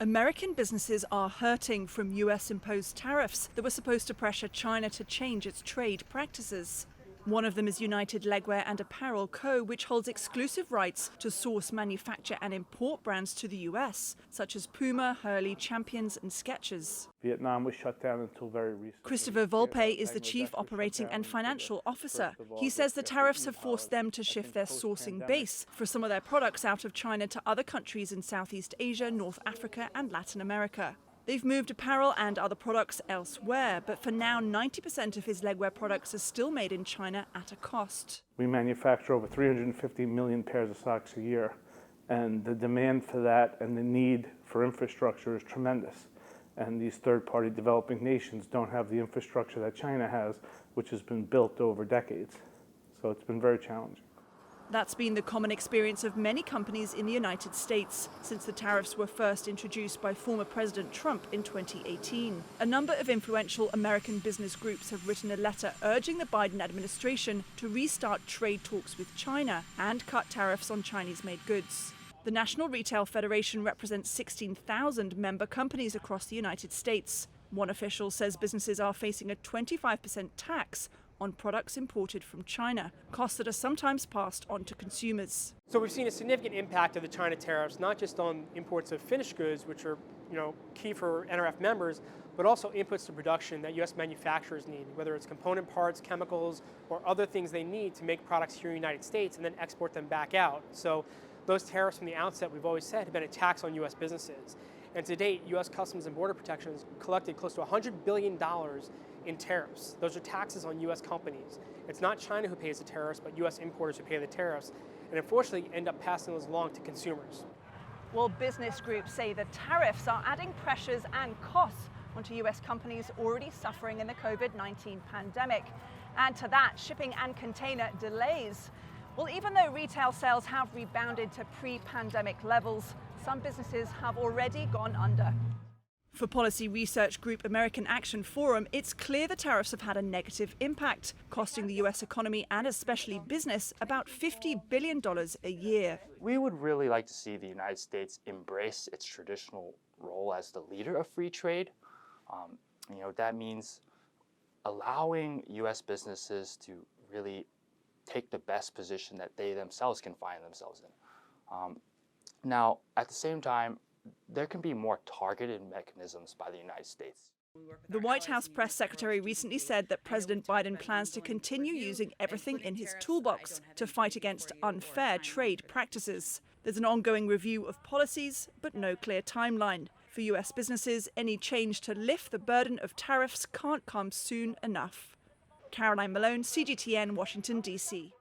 American businesses are hurting from US-imposed tariffs that were supposed to pressure China to change its trade practices. One of them is United Legwear and Apparel Co., which holds exclusive rights to source, manufacture and import brands to the US, such as Puma, Hurley, Champions and Skechers. Vietnam was shut down until very recently. Christopher Volpe is the Chief Operating and Financial Officer. He says the tariffs have forced them to shift their sourcing base for some of their products out of China to other countries in Southeast Asia, North Africa and Latin America. They've moved apparel and other products elsewhere, but for now 90% of his legwear products are still made in China at a cost. We manufacture over 350 million pairs of socks a year, and the demand for that and the need for infrastructure is tremendous. And these third-party developing nations don't have the infrastructure that China has, which has been built over decades. So it's been very challenging. That's been the common experience of many companies in the United States since the tariffs were first introduced by former President Trump in 2018. A number of influential American business groups have written a letter urging the Biden administration to restart trade talks with China and cut tariffs on Chinese-made goods. The National Retail Federation represents 16,000 member companies across the United States. One official says businesses are facing a 25% tax on products imported from China, costs that are sometimes passed on to consumers. So we've seen a significant impact of the China tariffs, not just on imports of finished goods, which are key for NRF members, but also inputs to production that U.S. manufacturers need, whether it's component parts, chemicals, or other things they need to make products here in the United States and then export them back out. So those tariffs from the outset, we've always said, have been a tax on U.S. businesses. And to date, U.S. Customs and Border Protection has collected close to $100 billion in tariffs. Those are taxes on U.S. companies. It's not China who pays the tariffs, but U.S. importers who pay the tariffs, and unfortunately end up passing those along to consumers. Well, business groups say the tariffs are adding pressures and costs onto U.S. companies already suffering in the COVID-19 pandemic. Add to that shipping and container delays. Well, even though retail sales have rebounded to pre-pandemic levels, some businesses have already gone under. For policy research group American Action Forum, it's clear the tariffs have had a negative impact, costing the US economy and especially business about $50 billion a year. We would really like to see the United States embrace its traditional role as the leader of free trade. That means allowing US businesses to really take the best position that they themselves can find themselves in. Now, at the same time, there can be more targeted mechanisms by the United States. The White House press secretary recently said that President Biden plans to continue using everything in his toolbox to fight against unfair trade practices. There's an ongoing review of policies, but no clear timeline. For US businesses, any change to lift the burden of tariffs can't come soon enough. Caroline Malone, CGTN, Washington, D.C.